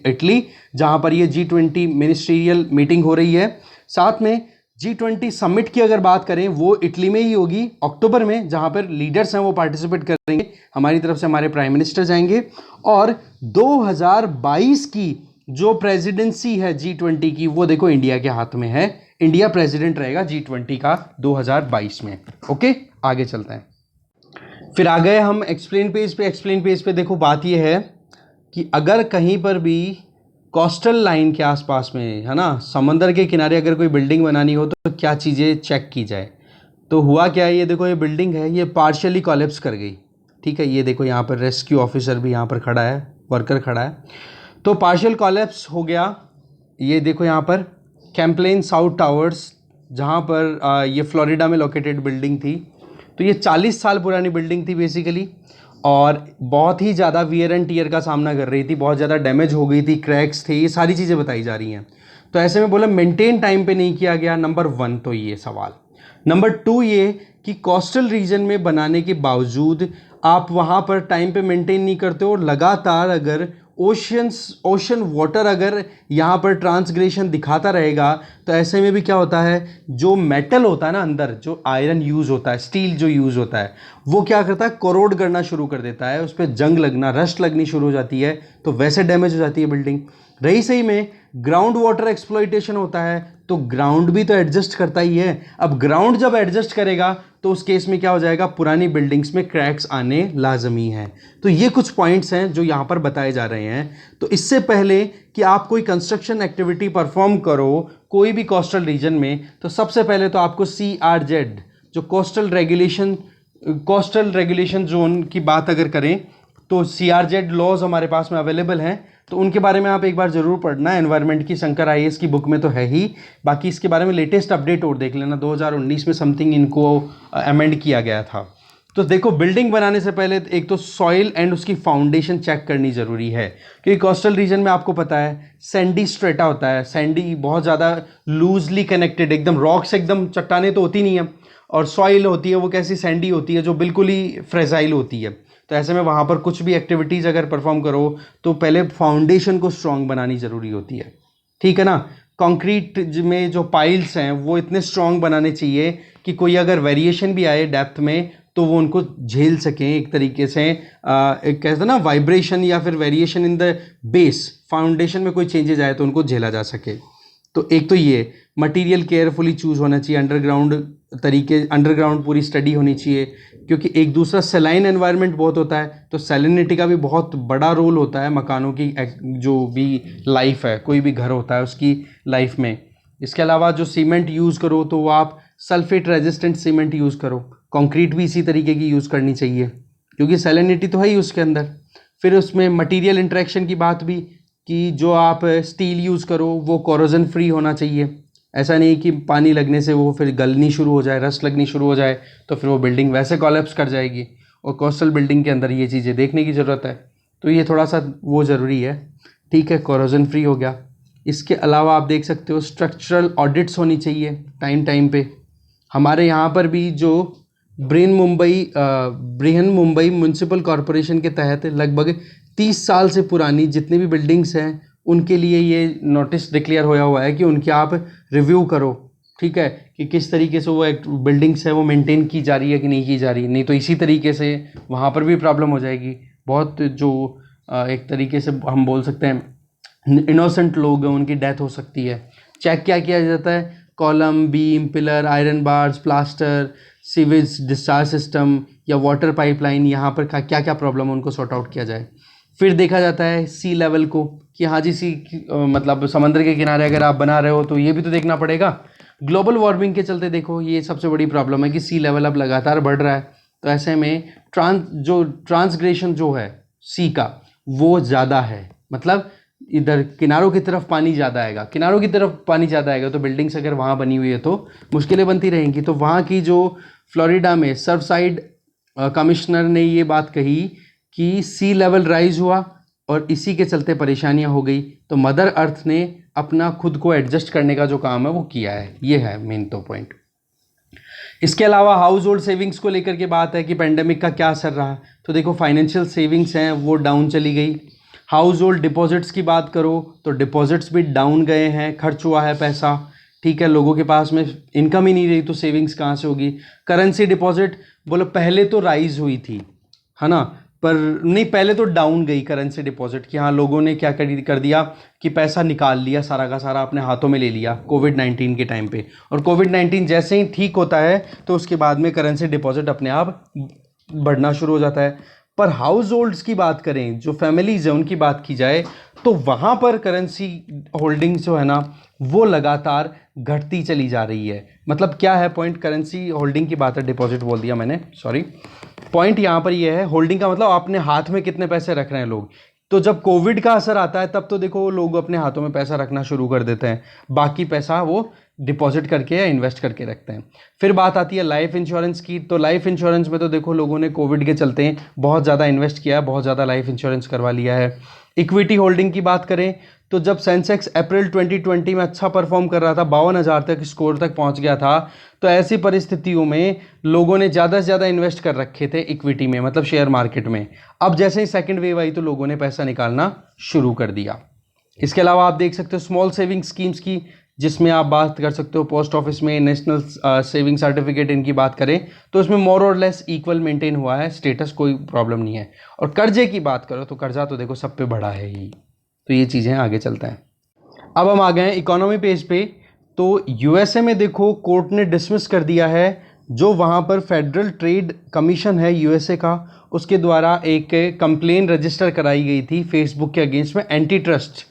इटली, जहां पर ये G20 मिनिस्ट्रियल मीटिंग हो रही है। साथ में G20 समिट की अगर बात करें वो इटली में ही होगी अक्टूबर में, जहां पर लीडर्स हैं वो पार्टिसिपेट करेंगे, हमारी तरफ से हमारे प्राइम मिनिस्टर जाएंगे। और 2022 की जो प्रेसिडेंसी है G20 की, वो देखो इंडिया के हाथ में है, इंडिया प्रेसिडेंट रहेगा G20 का 2022 में। ओके, आगे चलते हैं। फिर आ गए हम एक्सप्लेन पेज पे देखो बात यह है कि अगर कहीं पर भी कोस्टल लाइन के आसपास में, है ना, समंदर के किनारे अगर कोई बिल्डिंग बनानी हो तो क्या चीज़ें चेक की जाए। तो हुआ क्या है, ये देखो ये बिल्डिंग है, ये पार्शियली कोलैप्स कर गई। ठीक है, ये देखो यहाँ पर रेस्क्यू ऑफिसर भी यहाँ पर खड़ा है, वर्कर खड़ा है, तो पार्शियल कोलैप्स हो गया। ये देखो यहाँ पर कैम्पलेन साउथ टावर्स, जहाँ पर ये फ्लोरिडा में लोकेटेड बिल्डिंग थी, तो ये 40 साल पुरानी बिल्डिंग थी बेसिकली, और बहुत ही ज़्यादा वियर एंड टीयर का सामना कर रही थी, बहुत ज़्यादा डैमेज हो गई थी, क्रैक्स थे, ये सारी चीज़ें बताई जा रही हैं। तो ऐसे में बोला मेंटेन टाइम पे नहीं किया गया। नंबर 1 तो ये सवाल। नंबर 2 ये कि कोस्टल रीजन में बनाने के बावजूद आप वहाँ पर टाइम पे मेंटेन नहीं करते हो, लगातार अगर ओशन वाटर अगर यहाँ पर ट्रांसग्रेशन दिखाता रहेगा, तो ऐसे में भी क्या होता है, जो मेटल होता है ना अंदर, जो आयरन यूज़ होता है, स्टील जो यूज़ होता है, वो क्या करता है, कोरोड करना शुरू कर देता है, उस पर जंग लगना, रस्ट लगनी शुरू हो जाती है, तो वैसे डैमेज हो जाती है बिल्डिंग। रही सही में ग्राउंड वाटर एक्सप्लॉइटेशन होता है, तो ग्राउंड भी तो एडजस्ट करता ही है। अब ग्राउंड जब एडजस्ट करेगा तो उस केस में क्या हो जाएगा, पुरानी बिल्डिंग्स में क्रैक्स आने लाजमी हैं। तो ये कुछ पॉइंट्स हैं जो यहाँ पर बताए जा रहे हैं। तो इससे पहले कि आप कोई कंस्ट्रक्शन एक्टिविटी परफॉर्म करो कोई भी कोस्टल रीजन में, तो सबसे पहले तो आपको CRZ जो कोस्टल रेगुलेशन जोन की बात अगर करें तो CRZ लॉज हमारे पास में अवेलेबल हैं, तो उनके बारे में आप एक बार जरूर पढ़ना। एनवायरनमेंट की शंकर IAS की बुक में तो है ही, बाकी इसके बारे में लेटेस्ट अपडेट और देख लेना, 2019 में समथिंग इनको अमेंड किया गया था। तो देखो बिल्डिंग बनाने से पहले एक तो सॉइल एंड उसकी फाउंडेशन चेक करनी ज़रूरी है, क्योंकि कोस्टल रीजन में आपको पता है सैंडी स्ट्रेटा होता है, सैंडी बहुत ज़्यादा लूजली कनेक्टेड, एकदम रॉक्स, एकदम चट्टाने तो होती नहीं है, और सॉइल होती है वो कैसी सैंडी होती है जो बिल्कुल ही फ्रेजाइल होती है। तो ऐसे में वहाँ पर कुछ भी एक्टिविटीज़ अगर परफॉर्म करो तो पहले फाउंडेशन को स्ट्रॉन्ग बनानी ज़रूरी होती है, ठीक है ना। कंक्रीट में जो पाइल्स हैं वो इतने स्ट्रॉन्ग बनाने चाहिए कि कोई अगर वेरिएशन भी आए डेप्थ में तो वो उनको झेल सकें, एक तरीके से एक कहते हैं ना वाइब्रेशन या फिर variation in the base, foundation में कोई चेंजेज आए तो उनको झेला जा सके। तो एक तो ये मटेरियल केयरफुली चूज़ होना चाहिए, अंडरग्राउंड पूरी स्टडी होनी चाहिए, क्योंकि एक दूसरा सेलाइन एनवायरनमेंट बहुत होता है, तो सैलिनिटी का भी बहुत बड़ा रोल होता है मकानों की जो भी लाइफ है, कोई भी घर होता है उसकी लाइफ में। इसके अलावा जो सीमेंट यूज़ करो तो वो आप सल्फेट रेजिस्टेंट सीमेंट यूज़ करो। कंक्रीट भी इसी तरीके की यूज़ करनी चाहिए क्योंकि सैलिनिटी तो है ही उसके अंदर। फिर उसमें मटेरियल इंटरेक्शन की बात भी कि जो आप स्टील यूज़ करो वो कोरोजन फ्री होना चाहिए। ऐसा नहीं कि पानी लगने से वो फिर गलनी शुरू हो जाए, रस्ट लगनी शुरू हो जाए तो फिर वो बिल्डिंग वैसे कॉलेप्स कर जाएगी। और कोस्टल बिल्डिंग के अंदर ये चीज़ें देखने की ज़रूरत है, तो ये थोड़ा सा वो ज़रूरी है। ठीक है, कोरोजन फ्री हो गया। इसके अलावा आप देख सकते हो स्ट्रक्चरल ऑडिट्स होनी चाहिए टाइम टाइम पे। हमारे यहाँ पर भी जो बृहन मुंबई म्यूनसिपल कॉरपोरेशन के तहत लगभग 30 साल से पुरानी जितनी भी बिल्डिंग्स हैं उनके लिए ये नोटिस डिक्लेयर होया हुआ है कि उनके आप रिव्यू करो। ठीक है, कि किस तरीके से वो एक बिल्डिंग्स है वो मेंटेन की जा रही है कि नहीं की जा रही, नहीं तो इसी तरीके से वहाँ पर भी प्रॉब्लम हो जाएगी। बहुत जो एक तरीके से हम बोल सकते हैं इनोसेंट लोग हैं उनकी डेथ हो सकती है। चेक क्या किया जाता है, column, beam, pillar, iron bars, plaster, sewage discharge system या वाटर पाइपलाइन, यहाँ पर क्या क्या प्रॉब्लम है उनको सॉर्ट आउट किया जाए। फिर देखा जाता है सी लेवल को कि हाँ जी मतलब समंदर के किनारे अगर आप बना रहे हो तो ये भी तो देखना पड़ेगा। ग्लोबल वार्मिंग के चलते देखो ये सबसे बड़ी प्रॉब्लम है कि सी लेवल अब लगातार बढ़ रहा है, तो ऐसे में ट्रांसग्रेशन जो है सी का वो ज़्यादा है। मतलब इधर किनारों की तरफ पानी ज़्यादा आएगा, किनारों की तरफ पानी ज़्यादा आएगा तो बिल्डिंग्स अगर वहाँ बनी हुई है तो मुश्किलें बनती रहेंगी। तो वहाँ की जो फ्लोरिडा में सर्वसाइड कमिश्नर ने ये बात कही कि सी लेवल राइज हुआ और इसी के चलते परेशानियां हो गई, तो मदर अर्थ ने अपना खुद को एडजस्ट करने का जो काम है वो किया है। ये है मेन तो पॉइंट। इसके अलावा हाउस होल्ड सेविंग्स को लेकर के बात है कि पेंडेमिक का क्या असर रहा, तो देखो फाइनेंशियल सेविंग्स हैं वो डाउन चली गई। हाउस होल्ड डिपॉजिट्स की बात करो तो डिपॉजिट्स भी डाउन गए हैं, खर्च हुआ है पैसा। ठीक है, लोगों के पास में इनकम ही नहीं रही तो सेविंग्स कहाँ से होगी। करेंसी डिपॉजिट बोलो पहले तो राइज हुई थी, है ना, पर नहीं, पहले तो डाउन गई करेंसी डिपॉजिट कि हाँ लोगों ने क्या कर दिया कि पैसा निकाल लिया, सारा का सारा अपने हाथों में ले लिया कोविड-19 के टाइम पे। और कोविड-19 जैसे ही ठीक होता है तो उसके बाद में करेंसी डिपॉजिट अपने आप बढ़ना शुरू हो जाता है। पर हाउस होल्ड्स की बात करें, जो फैमिलीज़ हैं उनकी बात की जाए तो वहाँ पर करेंसी होल्डिंग्स जो है ना वो लगातार घटती चली जा रही है। मतलब क्या है पॉइंट, करेंसी होल्डिंग की बात है, डिपॉजिट बोल दिया मैंने, सॉरी। पॉइंट यहाँ पर ये है, होल्डिंग का मतलब अपने हाथ में कितने पैसे रख रहे हैं लोग। तो जब कोविड का असर आता है तब तो देखो लोग अपने हाथों में पैसा रखना शुरू कर देते हैं, बाकी पैसा वो डिपॉजिट करके या इन्वेस्ट करके रखते हैं। फिर बात आती है लाइफ इंश्योरेंस की, तो लाइफ इंश्योरेंस में तो देखो लोगों ने कोविड के चलते बहुत ज़्यादा इन्वेस्ट किया है, बहुत ज़्यादा लाइफ इंश्योरेंस करवा लिया है। इक्विटी होल्डिंग की बात करें तो जब सेंसेक्स अप्रैल 2020 में अच्छा परफॉर्म कर रहा था, 52,000 तक स्कोर तक पहुंच गया था, तो ऐसी परिस्थितियों में लोगों ने ज़्यादा से ज़्यादा इन्वेस्ट कर रखे थे इक्विटी में, मतलब शेयर मार्केट में। अब जैसे ही सेकंड वेव आई तो लोगों ने पैसा निकालना शुरू कर दिया। इसके अलावा आप देख सकते हो स्मॉल सेविंग स्कीम्स की, जिसमें आप बात कर सकते हो पोस्ट ऑफिस में नेशनल सेविंग सर्टिफिकेट, इनकी बात करें तो इसमें मोर और लेस इक्वल मेंटेन हुआ है स्टेटस, कोई प्रॉब्लम नहीं है। और कर्जे की बात करो तो कर्जा तो देखो सब पे बढ़ा है ही, तो ये चीज़ें आगे चलता है। अब हम आ गए हैं इकोनॉमी पेज पे, तो यूएसए में देखो कोर्ट ने डिसमिस कर दिया है जो वहाँ पर फेडरल ट्रेड कमीशन है यूएसए का, उसके द्वारा एक कंप्लेन रजिस्टर कराई गई थी फेसबुक के अगेंस्ट में, एंटी ट्रस्ट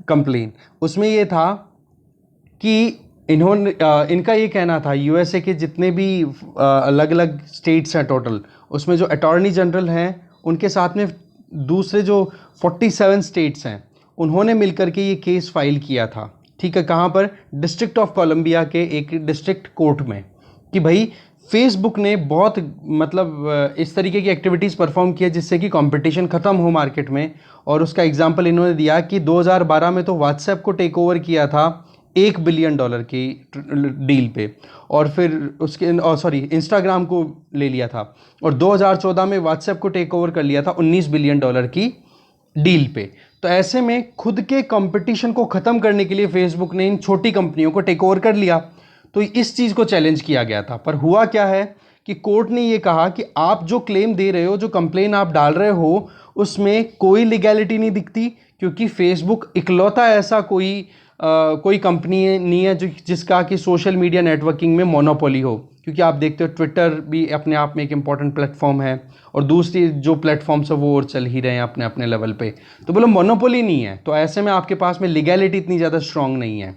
कंप्लेन। उसमें ये था कि इनका ये कहना था यूएसए के जितने भी अलग अलग स्टेट्स हैं टोटल, उसमें जो अटॉर्नी जनरल हैं उनके साथ में दूसरे जो 47 स्टेट्स हैं उन्होंने मिलकर के ये केस फाइल किया था। ठीक है, कहाँ पर, डिस्ट्रिक्ट ऑफ कोलंबिया के एक डिस्ट्रिक्ट कोर्ट में, कि भाई फेसबुक ने बहुत मतलब इस तरीके की एक्टिविटीज़ परफॉर्म किया जिससे कि कंपटीशन ख़त्म हो मार्केट में। और उसका एग्जांपल इन्होंने दिया कि 2012 में तो व्हाट्सएप को टेक ओवर किया था $1 बिलियन की डील पे, और फिर उसके इंस्टाग्राम को ले लिया था, और 2014 में व्हाट्सएप को टेक ओवर कर लिया था $19 बिलियन की डील पे। तो ऐसे में खुद के कंपटीशन को ख़त्म करने के लिए फेसबुक ने इन छोटी कंपनियों को टेक ओवर कर लिया, तो इस चीज़ को चैलेंज किया गया था। पर हुआ क्या है कि कोर्ट ने ये कहा कि आप जो क्लेम दे रहे हो, जो कंप्लेन आप डाल रहे हो, उसमें कोई लीगैलिटी नहीं दिखती, क्योंकि फेसबुक इकलौता ऐसा कोई कंपनी नहीं है जिसका कि सोशल मीडिया नेटवर्किंग में मोनोपोली हो। क्योंकि आप देखते हो ट्विटर भी अपने आप में एक इम्पॉर्टेंट प्लेटफॉर्म है, और दूसरी जो प्लेटफॉर्म्स है वो और चल ही रहे हैं अपने अपने लेवल पे, तो बोलो मोनोपोली नहीं है, तो ऐसे में आपके पास में लीगैलिटी इतनी ज़्यादा स्ट्रांग नहीं है।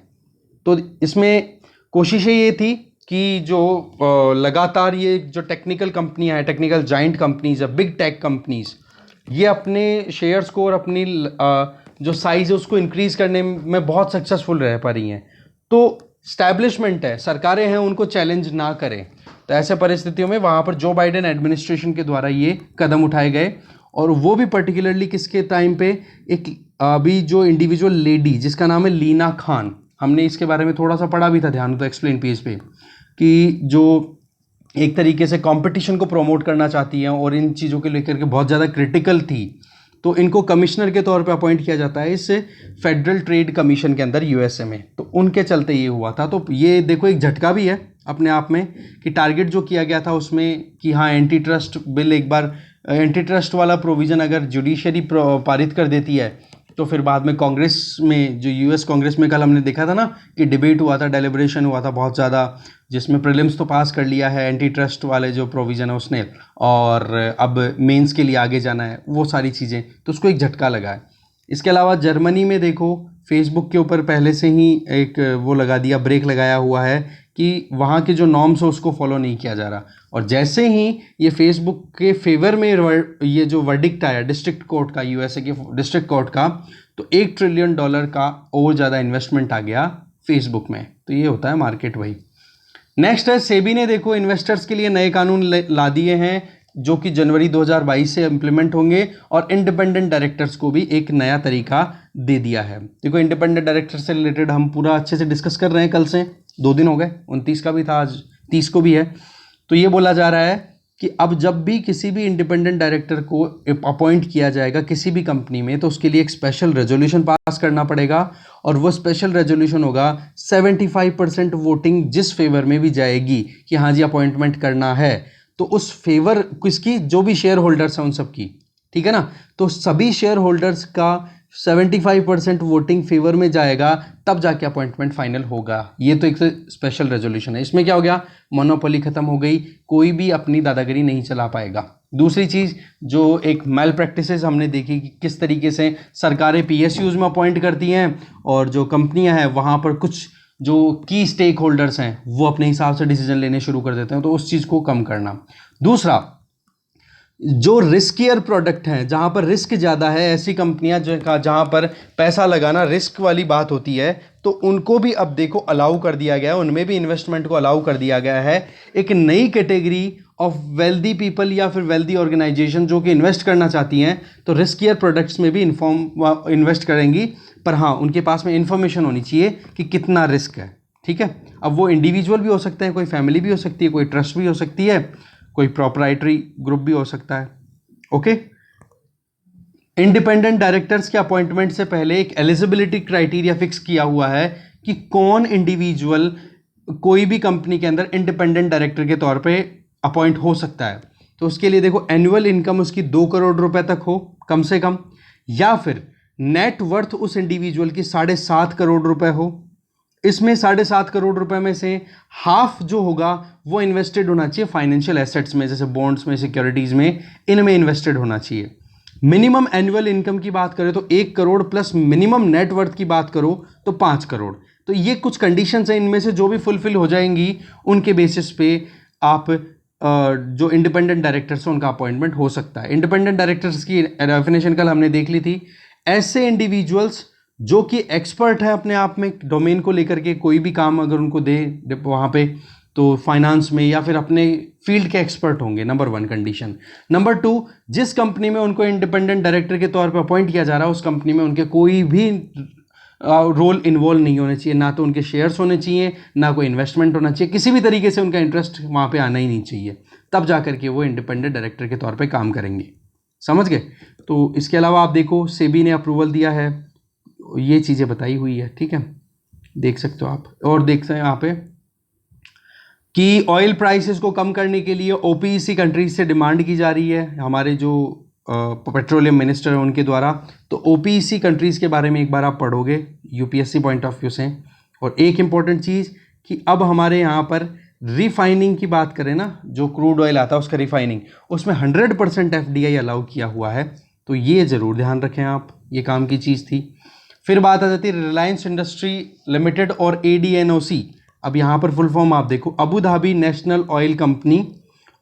तो इसमें कोशिशें ये थी कि जो लगातार ये जो टेक्निकल कंपनियां हैं, टेक्निकल जाइंट कंपनीज है, बिग टेक कंपनीज, ये अपने शेयर्स को और अपनी जो साइज है उसको इंक्रीज करने में बहुत सक्सेसफुल रह पा रही हैं। तो स्टैब्लिशमेंट है, सरकारें हैं, उनको चैलेंज ना करें। तो ऐसे परिस्थितियों में वहाँ पर जो बाइडेन एडमिनिस्ट्रेशन के द्वारा ये कदम उठाए गए, और वो भी पर्टिकुलरली किसके टाइम पे, एक अभी जो इंडिविजुअल लेडी जिसका नाम है लीना खान, हमने इसके बारे में थोड़ा सा पढ़ा भी था, ध्यान तो एक्सप्लेन पेज पे, कि जो एक तरीके से कंपटीशन को प्रमोट करना चाहती हैं और इन चीज़ों के लेकर के बहुत ज़्यादा क्रिटिकल थी, तो इनको कमिश्नर के तौर पे अपॉइंट किया जाता है इस फेडरल ट्रेड कमीशन के अंदर यूएसए में। तो उनके चलते ये हुआ था। तो ये देखो एक झटका भी है अपने आप में कि टारगेट जो किया गया था उसमें कि हाँ एंटी ट्रस्ट बिल, एक बार एंटी ट्रस्ट वाला प्रोविज़न अगर जुडिशरी पारित कर देती है तो फिर बाद में कांग्रेस में, जो यूएस कांग्रेस में कल हमने देखा था ना कि डिबेट हुआ था, डेलिब्रेशन हुआ था बहुत ज़्यादा, जिसमें प्रीलिम्स तो पास कर लिया है एंटी ट्रस्ट वाले जो प्रोविज़न है उसने, और अब मेंस के लिए आगे जाना है, वो सारी चीज़ें, तो उसको एक झटका लगा है। इसके अलावा जर्मनी में देखो फेसबुक के ऊपर पहले से ही एक वो लगा दिया, ब्रेक लगाया हुआ है कि वहाँ के जो नॉर्म्स है उसको फॉलो नहीं किया जा रहा, और जैसे ही ये फेसबुक के फेवर में ये जो वर्डिक्ट आया डिस्ट्रिक्ट कोर्ट का, यूएसए के डिस्ट्रिक्ट कोर्ट का, तो $1 ट्रिलियन का और ज़्यादा इन्वेस्टमेंट आ गया फेसबुक में। तो ये होता है मार्केट वही। नेक्स्ट है सेबी ने देखो इन्वेस्टर्स के लिए नए कानून ला दिए हैं जो कि जनवरी 2022 से इम्प्लीमेंट होंगे, और इंडिपेंडेंट डायरेक्टर्स को भी एक नया तरीका दे दिया है। देखो इंडिपेंडेंट डायरेक्टर से रिलेटेड हम पूरा अच्छे से डिस्कस कर रहे हैं, कल से 2 दिन हो गए, 29 का भी था, आज 30 को भी है। तो ये बोला जा रहा है कि अब जब भी किसी भी इंडिपेंडेंट डायरेक्टर को अपॉइंट किया जाएगा किसी भी कंपनी में, तो उसके लिए एक स्पेशल रेजोल्यूशन पास करना पड़ेगा, और वो स्पेशल रेजोल्यूशन होगा 75% वोटिंग जिस फेवर में भी जाएगी कि हाँ जी अपॉइंटमेंट करना है, तो उस फेवर किसकी, जो भी शेयर होल्डर्स हैं उन सबकी, ठीक है ना, तो सभी शेयर होल्डर्स का 75% वोटिंग फेवर में जाएगा, तब जाके अपॉइंटमेंट फाइनल होगा। ये तो एक स्पेशल रेजोल्यूशन है। इसमें क्या हो गया, मोनोपोली खत्म हो गई, कोई भी अपनी दादागिरी नहीं चला पाएगा। दूसरी चीज़ जो एक मैल प्रैक्टिसेस हमने देखी कि किस तरीके से सरकारें पीएसयूज में अपॉइंट करती हैं, और जो कंपनियां हैं वहाँ पर कुछ जो की स्टेक होल्डर्स हैं वो अपने हिसाब से डिसीजन लेने शुरू कर देते हैं, तो उस चीज़ को कम करना। दूसरा, जो रिस्कियर प्रोडक्ट हैं, जहाँ पर रिस्क ज़्यादा है, ऐसी कंपनियाँ जो जहाँ पर पैसा लगाना रिस्क वाली बात होती है, तो उनको भी अब देखो अलाउ कर दिया गया है, उनमें भी इन्वेस्टमेंट को अलाउ कर दिया गया है। एक नई कैटेगरी ऑफ वेल्दी पीपल या फिर वेल्दी ऑर्गेनाइजेशन जो कि इन्वेस्ट करना चाहती हैं, तो रिस्कियर प्रोडक्ट्स में भी इन्वेस्ट करेंगी, पर हाँ उनके पास में इंफॉर्मेशन होनी चाहिए कि कितना रिस्क है, ठीक है। अब वो इंडिविजुअल भी हो सकते हैं, कोई फैमिली भी हो सकती है, कोई ट्रस्ट भी हो सकती है, कोई प्रोप्राइटरी ग्रुप भी हो सकता है, ओके। इंडिपेंडेंट डायरेक्टर्स के अपॉइंटमेंट से पहले एक एलिजिबिलिटी क्राइटेरिया फिक्स किया हुआ है कि कौन इंडिविजुअल कोई भी कंपनी के अंदर इंडिपेंडेंट डायरेक्टर के तौर पे अपॉइंट हो सकता है। तो उसके लिए देखो एनुअल इनकम उसकी 2 करोड़ रुपए तक हो कम से कम, या फिर नेट वर्थ उस इंडिविजुअल की 7.5 करोड़ रुपए हो। इसमें 7.5 करोड़ रुपए में से हाफ जो होगा वो इन्वेस्टेड होना चाहिए फाइनेंशियल एसेट्स में, जैसे बॉन्ड्स में, सिक्योरिटीज में, इनमें इन्वेस्टेड होना चाहिए। मिनिमम एनुअल इनकम की बात करें तो 1 crore plus minimum net worth की बात करो तो 5 करोड़। तो ये कुछ कंडीशंस हैं, इनमें से जो भी फुलफिल हो जाएंगी उनके बेसिस पे आप जो इंडिपेंडेंट डायरेक्टर्स हैं उनका अपॉइंटमेंट हो सकता है। इंडिपेंडेंट डायरेक्टर्स की डेफिनेशन कल हमने देख ली थी, ऐसे इंडिविजुअल्स जो कि एक्सपर्ट है अपने आप में डोमेन को लेकर के, कोई भी काम अगर उनको दे वहाँ पे, तो फाइनेंस में या फिर अपने फील्ड के एक्सपर्ट होंगे, नंबर 1 कंडीशन। नंबर 2, जिस कंपनी में उनको इंडिपेंडेंट डायरेक्टर के तौर पे अपॉइंट किया जा रहा है उस कंपनी में उनके कोई भी रोल इन्वॉल्व नहीं होने चाहिए, ना तो उनके शेयर्स होने चाहिए, ना कोई इन्वेस्टमेंट होना चाहिए, किसी भी तरीके से उनका इंटरेस्ट वहाँ पे आना ही नहीं चाहिए, तब जा करके वो इंडिपेंडेंट डायरेक्टर के तौर पे काम करेंगे। समझ गए। तो इसके अलावा आप देखो सेबी ने अप्रूवल दिया है, ये चीज़ें बताई हुई है, ठीक है, देख सकते हो आप। और देख सकते हैं यहाँ पे कि ऑयल प्राइसेस को कम करने के लिए ओपीईसी कंट्रीज से डिमांड की जा रही है, हमारे जो पेट्रोलियम मिनिस्टर है उनके द्वारा। तो ओपीईसी कंट्रीज़ के बारे में एक बार आप पढ़ोगे यूपीएससी पॉइंट ऑफ व्यू से। और एक इम्पॉर्टेंट चीज़ कि अब हमारे यहाँ पर रिफाइनिंग की बात करें ना, जो क्रूड ऑयल आता है उसका रिफाइनिंग, उसमें 100% एफडीआई अलाउ किया हुआ है, तो ये ज़रूर ध्यान रखें आप, ये काम की चीज़ थी। फिर बात आ जाती है रिलायंस इंडस्ट्री लिमिटेड और एडीएनओसी अब यहाँ पर फुल फॉर्म आप देखो, Abu Dhabi national oil company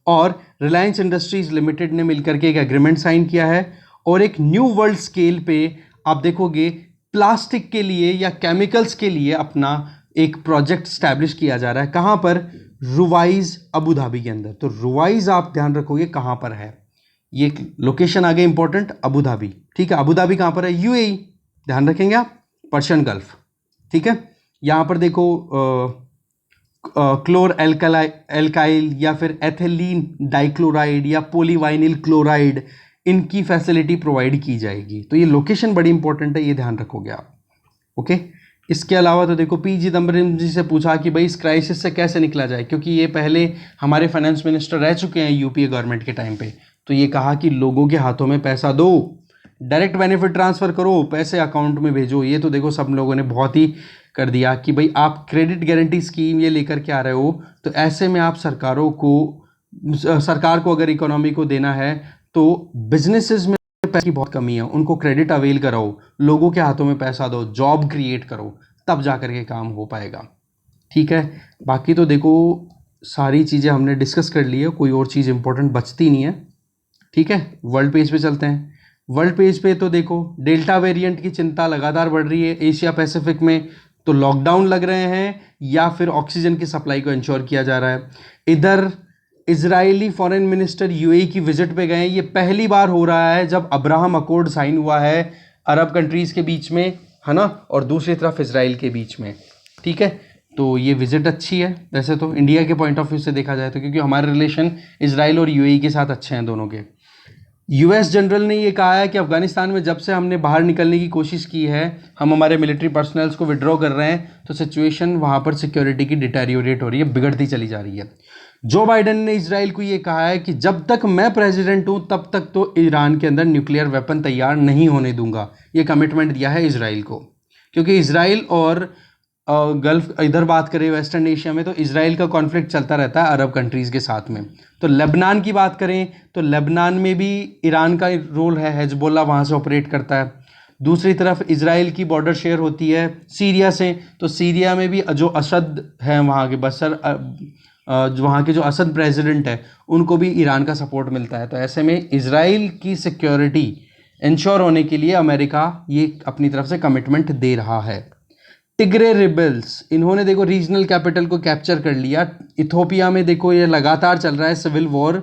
और रिलायंस इंडस्ट्रीज लिमिटेड ने मिलकर के एक एग्रीमेंट साइन किया है और एक न्यू वर्ल्ड स्केल पे आप देखोगे प्लास्टिक के लिए या केमिकल्स के लिए अपना एक प्रोजेक्ट स्टैब्लिश किया जा रहा है। कहाँ पर? रुवाइज अबू धाबी के अंदर। तो रुवाइज आप ध्यान रखोगे कहाँ पर है, ये लोकेशन आगे इंपॉर्टेंट, अबू धाबी, ठीक है। अबू धाबी कहाँ पर है? यूएई, ध्यान रखेंगे आप, पर्शियन गल्फ, ठीक है। यहाँ पर देखो क्लोर एल्काइल या फिर एथिलीन डाइक्लोराइड या पॉलीवाइनिल क्लोराइड, इनकी फैसिलिटी प्रोवाइड की जाएगी। तो ये लोकेशन बड़ी इंपॉर्टेंट है, ये ध्यान रखोगे आप, ओके। इसके अलावा तो देखो पी चिदम्बरम जी से पूछा कि भाई इस क्राइसिस से कैसे निकला जाए, क्योंकि ये पहले हमारे फाइनेंस मिनिस्टर रह चुके हैं यूपीए गवर्नमेंट के टाइम पे। तो ये कहा कि लोगों के हाथों में पैसा दो, डायरेक्ट बेनिफिट ट्रांसफ़र करो, पैसे अकाउंट में भेजो। ये तो देखो सब लोगों ने बहुत ही कर दिया कि भाई आप क्रेडिट गारंटी स्कीम ये लेकर के आ रहे हो, तो ऐसे में आप सरकार को अगर इकोनॉमी को देना है तो बिजनेसेस में पैसे की बहुत कमी है, उनको क्रेडिट अवेल कराओ, लोगों के हाथों में पैसा दो, जॉब क्रिएट करो, तब जा कर के काम हो पाएगा, ठीक है। बाकी तो देखो सारी चीज़ें हमने डिस्कस कर ली है, कोई और चीज़ इंपॉर्टेंट बचती नहीं है, ठीक है। वर्ल्ड पेज पे चलते हैं। वर्ल्ड पेज पे तो देखो डेल्टा वेरिएंट की चिंता लगातार बढ़ रही है एशिया पैसिफिक में, तो लॉकडाउन लग रहे हैं या फिर ऑक्सीजन की सप्लाई को इंश्योर किया जा रहा है। इधर इजरायली फॉरेन मिनिस्टर यूएई की विजिट पे गए, ये पहली बार हो रहा है जब अब्राहम अकॉर्ड साइन हुआ है अरब कंट्रीज़ के बीच में, है ना, और दूसरी तरफ इजराइल के बीच में, ठीक है। तो ये विजिट अच्छी है वैसे तो इंडिया के पॉइंट ऑफ व्यू से देखा जाए तो, क्योंकि हमारे रिलेशन इजराइल और यूएई के साथ अच्छे हैं दोनों के। यूएस जनरल ने ये कहा है कि अफगानिस्तान में जब से हमने बाहर निकलने की कोशिश की है, हम हमारे मिलिट्री पर्सनल्स को विड्रॉ कर रहे हैं, तो सिचुएशन वहाँ पर सिक्योरिटी की डिटेरियोरेट हो रही है, बिगड़ती चली जा रही है। जो बाइडेन ने इजराइल को ये कहा है कि जब तक मैं प्रेसिडेंट हूँ तब तक तो ईरान के अंदर न्यूक्लियर वेपन तैयार नहीं होने दूंगा, ये कमिटमेंट दिया है इजराइल को। क्योंकि इजराइल और गल्फ, इधर बात करें वेस्टर्न एशिया में, तो इजराइल का कॉन्फ्लिक्ट चलता रहता है अरब कंट्रीज़ के साथ में। तो लेबनान की बात करें तो लेबनान में भी ईरान का रोल है, हेजबोल्ला वहाँ से ऑपरेट करता है। दूसरी तरफ इजराइल की बॉर्डर शेयर होती है सीरिया से, तो सीरिया में भी जो असद हैं वहाँ के बसर वहाँ के जो असद प्रेसिडेंट है उनको भी ईरान का सपोर्ट मिलता है। तो ऐसे में इजराइल की सिक्योरिटी इंश्योर होने के लिए अमेरिका ये अपनी तरफ से कमिटमेंट दे रहा है। टिग्रे रिबेल्स, इन्होंने देखो रीजनल कैपिटल को कैप्चर कर लिया। इथोपिया में देखो ये लगातार चल रहा है सिविल वॉर।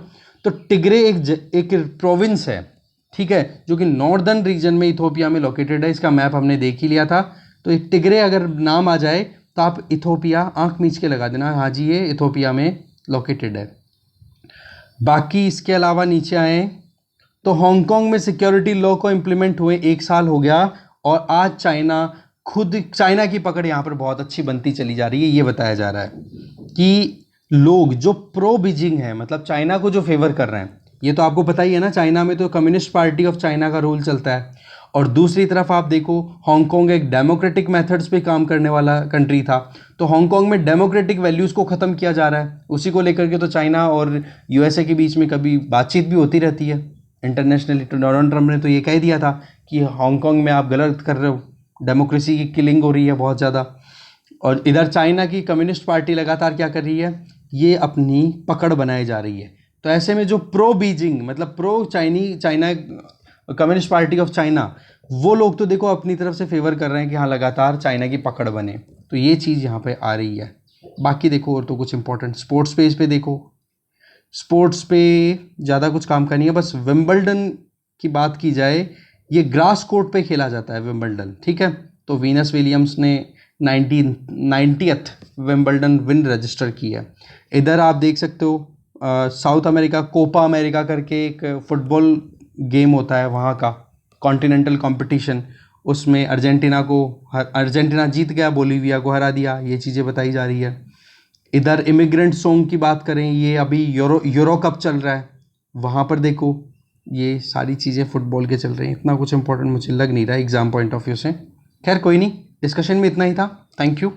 तो टिग्रे एक प्रोविंस है, ठीक है, जो कि नॉर्दर्न रीजन में इथोपिया में लोकेटेड है। इसका मैप हमने देख ही लिया था। तो एक टिग्रे अगर नाम आ जाए तो आप इथोपिया आंख मीच के लगा देना, हाँ जी ये इथोपिया में लोकेटेड है। बाकी इसके अलावा नीचे आए तो हांगकांग में सिक्योरिटी लॉ को इम्प्लीमेंट हुए 1 साल हो गया, और आज चाइना की पकड़ यहाँ पर बहुत अच्छी बनती चली जा रही है। ये बताया जा रहा है कि लोग जो प्रो बीजिंग है, मतलब चाइना को जो फेवर कर रहे हैं, ये तो आपको पता ही है ना, चाइना में तो कम्युनिस्ट पार्टी ऑफ चाइना का रूल चलता है। और दूसरी तरफ आप देखो हांगकांग एक डेमोक्रेटिक मेथड्स पे काम करने वाला कंट्री था, तो हांगकांग में डेमोक्रेटिक वैल्यूज़ को ख़त्म किया जा रहा है। उसी को लेकर के तो चाइना और यूएसए के बीच में कभी बातचीत भी होती रहती है इंटरनेशनली। तो डोनाल्ड ट्रंप ने तो ये कह दिया था कि हांगकांग में आप गलत कर रहे हो, डेमोक्रेसी की किलिंग हो रही है बहुत ज़्यादा। और इधर चाइना की कम्युनिस्ट पार्टी लगातार क्या कर रही है, ये अपनी पकड़ बनाई जा रही है। तो ऐसे में जो प्रो बीजिंग मतलब pro China communist party of China, वो लोग तो देखो अपनी तरफ से फेवर कर रहे हैं कि हाँ लगातार चाइना की पकड़ बने। तो ये चीज़ यहाँ पे आ रही है। बाकी देखो और तो कुछ इंपॉर्टेंट स्पोर्ट्स पेज पे देखो, स्पोर्ट्स पे ज़्यादा कुछ काम का नहीं है। बस विंबलडन की बात की जाए, ये ग्रास कोर्ट पे खेला जाता है विंबलडन, ठीक है। तो वीनस विलियम्स ने 90th विंबलडन विन रजिस्टर की है। इधर आप देख सकते हो साउथ अमेरिका कोपा अमेरिका करके एक फुटबॉल गेम होता है वहाँ का कॉन्टिनेंटल कंपटीशन, उसमें अर्जेंटीना जीत गया, बोलीविया को हरा दिया, ये चीज़ें बताई जा रही है। इधर इमिग्रेंट सॉन्ग की बात करें, ये अभी यूरो कप चल रहा है, वहाँ पर देखो ये सारी चीज़ें फुटबॉल के चल रही हैं। इतना कुछ इंपॉर्टेंट मुझे लग नहीं रहा एग्जाम पॉइंट ऑफ व्यू से। खैर कोई नहीं, डिस्कशन में इतना ही था। Thank you.